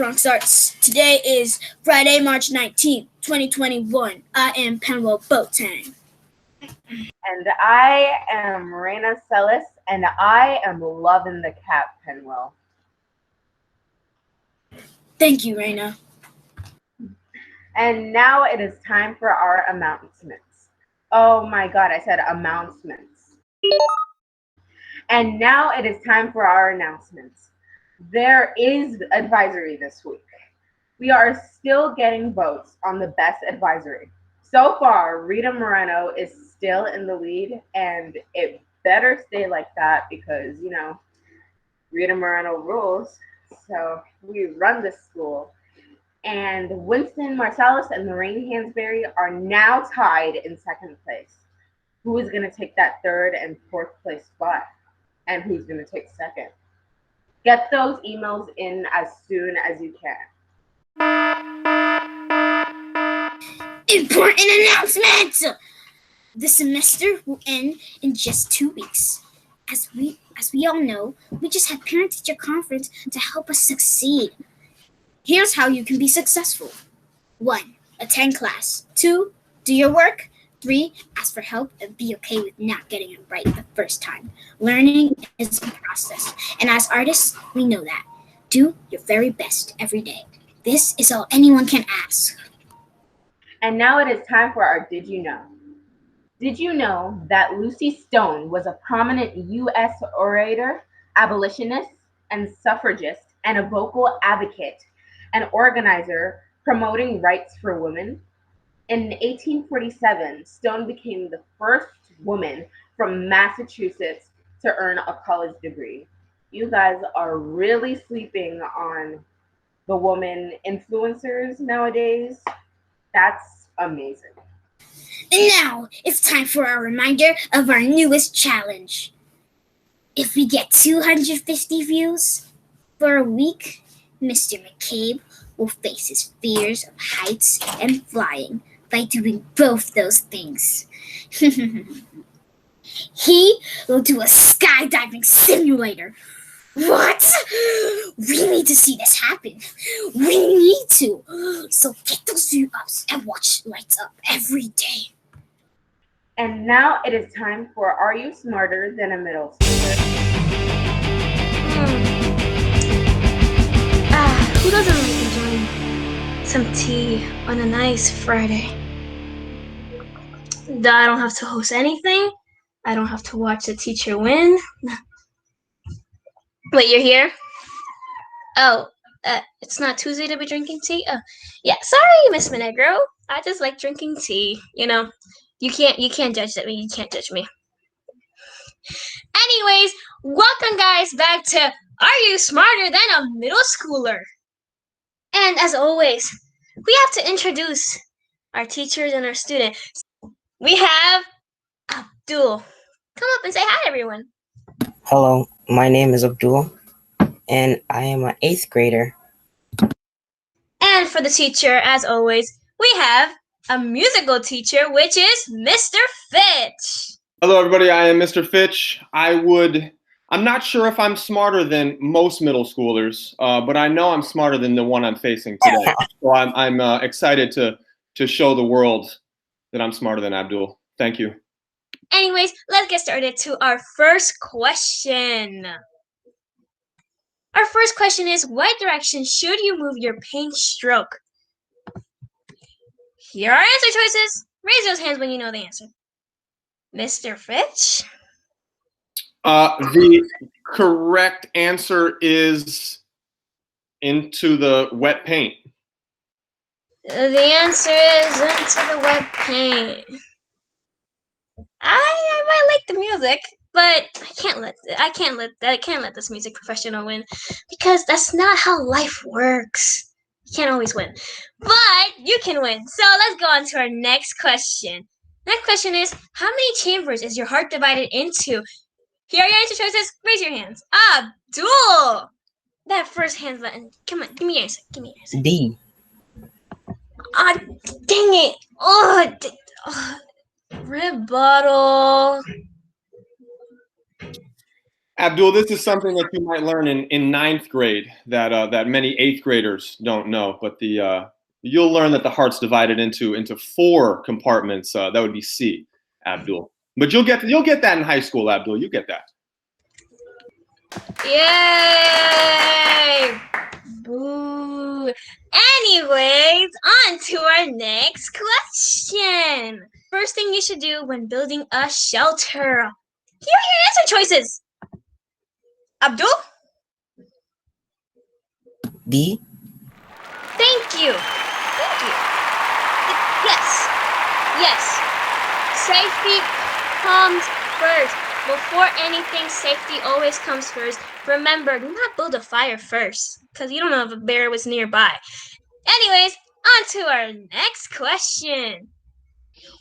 Wrong starts. Today is Friday, March 19th, 2021. I am Penwell Boateng. And I am Raina Celis, and I am loving the cat, Penwell. Thank you, Raina. And now it is time for our announcements. Oh my God, I said announcements. And now it is time for our announcements. There is advisory this week. We are still getting votes on the best advisory. So far, Rita Moreno is still in the lead, and it better stay like that because, Rita Moreno rules. So we run this school. And Winston Marsalis and Lorraine Hansberry are now tied in second place. Who is going to take that third and fourth place spot? And who's going to take second? Get those emails in as soon as you can. Important announcement! The semester will end in just 2 weeks. As we all know, we just had parent-teacher conference to help us succeed. Here's how you can be successful. 1. Attend class. 2. Do your work. 3. Ask for help and be okay with not getting it right the first time. Learning is a process, and as artists, we know that. Do your very best every day. This is all anyone can ask. And now it is time for our Did You Know? Did you know that Lucy Stone was a prominent U.S. orator, abolitionist, and suffragist, and a vocal advocate and organizer promoting rights for women? In 1847, Stone became the first woman from Massachusetts to earn a college degree. You guys are really sleeping on the woman influencers nowadays. That's amazing. And now it's time for our reminder of our newest challenge. If we get 250 views for a week, Mr. McCabe will face his fears of heights and flying by doing both those things. He will do a skydiving simulator. What? We need to see this happen. We need to. So get those view ups and watch Lights Up every day. And now it is time for Are You Smarter Than a Middle Schooler? Who doesn't like enjoying some tea on a nice Friday? I don't have to host anything. I don't have to watch the teacher win. Wait, you're here? Oh, it's not Tuesday to be drinking tea? Oh, yeah, sorry, Miss Monegro. I just like drinking tea. You can't judge me. You can't judge me. Anyways, welcome guys back to Are You Smarter Than a Middle Schooler? And as always, we have to introduce our teachers and our students. We have Abdul. Come up and say hi, everyone. Hello, my name is Abdul, and I am an 8th grader. And for the teacher, as always, we have a musical teacher, which is Mr. Fitch. Hello, everybody. I am Mr. Fitch. I'm not sure if I'm smarter than most middle schoolers, but I know I'm smarter than the one I'm facing today. So I'm excited to show the world that I'm smarter than Abdul. Thank you. Anyways, let's get started to our first question. Our first question is, what direction should you move your paint stroke? Here are answer choices. Raise those hands when you know the answer. Mr. Fitch? The correct answer is into the wet paint. The answer is into the wet paint. I might like the music, but I can't let this music professional win because that's not how life works. You can't always win, but you can win. So let's go on to our next question. Next question is, how many chambers is your heart divided into? Here are your answer choices. Raise your hands. Abdul! That first hand button. Come on, give me your answer. D. Dang it. Rebuttal. Abdul, this is something that you might learn in ninth grade that many eighth graders don't know. But you'll learn that the heart's divided into four compartments. That would be C, Abdul. But you'll get that in high school, Abdul. You get that. Yay! Boo. Anyways, on to our next question. First thing you should do when building a shelter. Here are your answer choices. Abdul? B. Thank you. Thank you. Yes. Yes. Safety comes first. Before anything, safety always comes first. Remember, do not build a fire first, because you don't know if a bear was nearby. Anyways, on to our next question.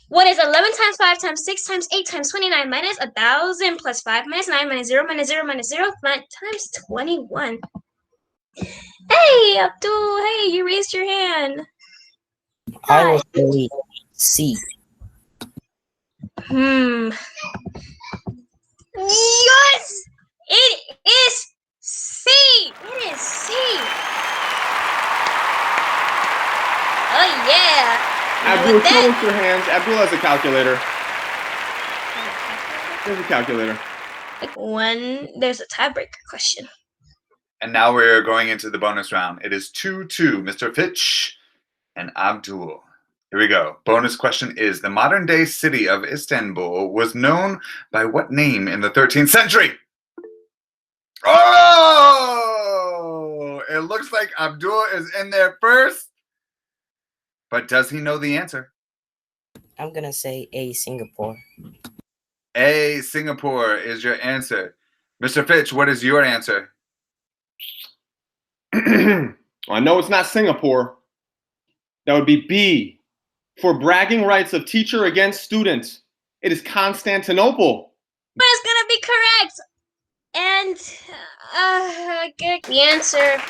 What is 11 times 5 times 6 times 8 times 29 minus 1,000 plus 5 minus 9 minus 0 minus 0 minus 0 times 21? Hey, Abdul. Hey, you raised your hand. I will say C. Yes! It is C! It is C! Oh, yeah! Abdul, show us your hands. Abdul has a calculator. There's a calculator. There's a tiebreaker question. And now we're going into the bonus round. It is 2-2, Mr. Fitch and Abdul. Here we go. Bonus question is, the modern-day city of Istanbul was known by what name in the 13th century? Oh! It looks like Abdul is in there first. But does he know the answer? I'm going to say A, Singapore. A, Singapore is your answer. Mr. Fitch, what is your answer? I know it's not Singapore. That would be B. For bragging rights of teacher against student, it is Constantinople. But it's gonna be correct. And the answer,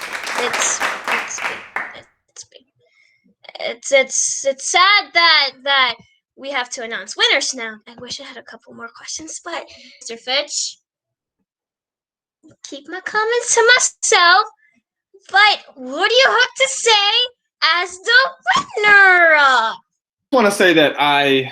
it's sad that we have to announce winners now. I wish I had a couple more questions, but Mr. Fitch, keep my comments to myself. But what do you have to say as the winner? I want to say that I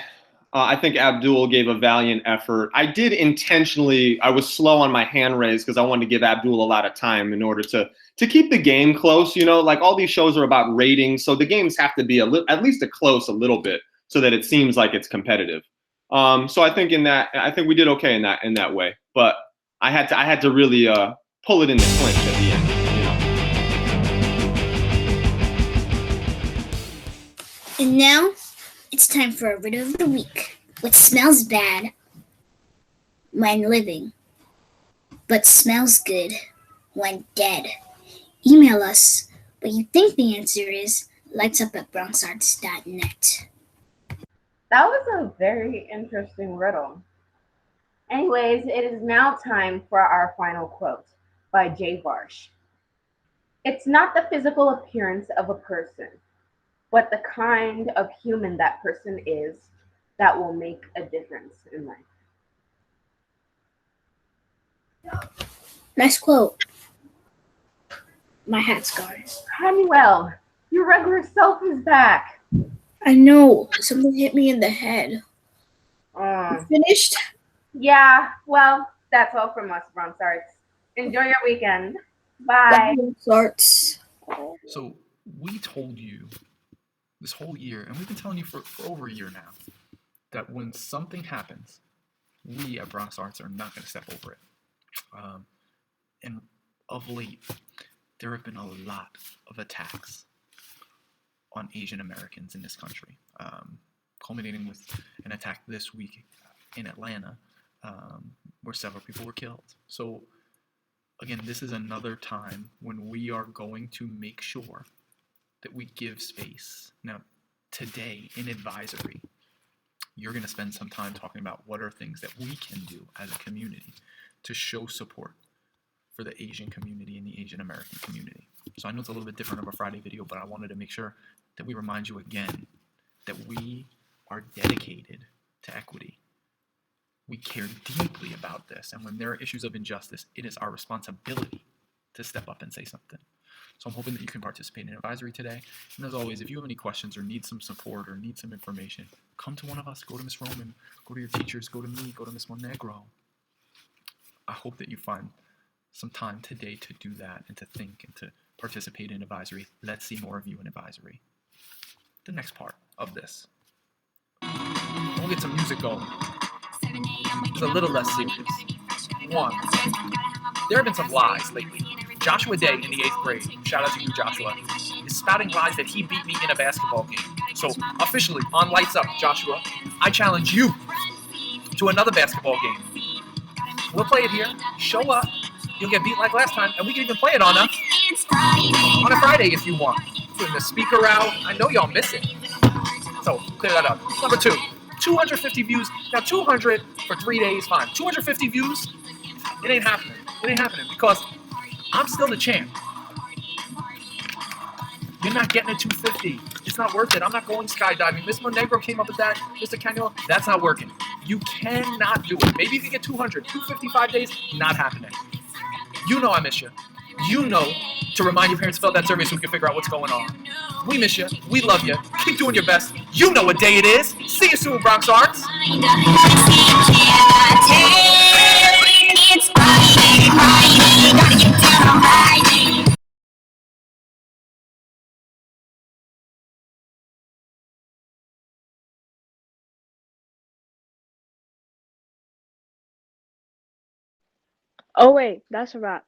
think Abdul gave a valiant effort. I did intentionally, I was slow on my hand raise because I wanted to give Abdul a lot of time in order to keep the game close. You know, like all these shows are about ratings, so the games have to be at least a little bit so that it seems like it's competitive. So I think I think we did okay in that way. But I had to really pull it in the clinch at the end. And now, it's time for a riddle of the week. What smells bad when living, but smells good when dead? Email us what you think the answer is, lightsup@bronxarts.net. That was a very interesting riddle. Anyways, it is now time for our final quote by Jay Varsh. It's not the physical appearance of a person, but the kind of human that person is that will make a difference in life. Nice quote. My hat's gone. Honeywell, your regular self is back. I know. Something hit me in the head. Finished? Yeah, well, that's all from us, Bronx Arts. Enjoy your weekend. Bye. Arts. So we told you this whole year, and we've been telling you for over a year now, that when something happens, we at Bronx Arts are not going to step over it. And of late, there have been a lot of attacks on Asian Americans in this country, culminating with an attack this week in Atlanta, where several people were killed. So again, this is another time when we are going to make sure that we give space. Now, today in advisory, you're going to spend some time talking about what are things that we can do as a community to show support for the Asian community and the Asian American community. So I know it's a little bit different of a Friday video, but I wanted to make sure that we remind you again that we are dedicated to equity. We care deeply about this, and when there are issues of injustice, it is our responsibility to step up and say something. So I'm hoping that you can participate in advisory today. And as always, if you have any questions or need some support or need some information, come to one of us. Go to Miss Roman, go to your teachers, go to me, go to Miss Monegro. I hope that you find some time today to do that and to think and to participate in advisory. Let's see more of you in advisory. The next part of this. We'll get some music going. It's a little less serious. One, there have been some lies lately. Joshua Day in the 8th grade, shout out to you, Joshua, is spouting lies that he beat me in a basketball game. So officially, on Lights Up, Joshua, I challenge you to another basketball game. We'll play it here. Show up. You'll get beat like last time, and we can even play it on a Friday if you want. Putting the speaker out. I know y'all miss it. So clear that up. Number 2, 250 views. Now 200 for 3 days, fine. 250 views, it ain't happening. It ain't happening because I'm still the champ. You're not getting a 250. It's not worth it. I'm not going skydiving. Miss Monegro came up with that. Mr. Canelo, that's not working. You cannot do it. Maybe you can get 200. 255 days, not happening. You know I miss you. You know to remind your parents to fill out that survey so we can figure out what's going on. We miss you. We love you. Keep doing your best. You know what day it is. See you soon, Bronx Arts. Oh wait, that's a wrap.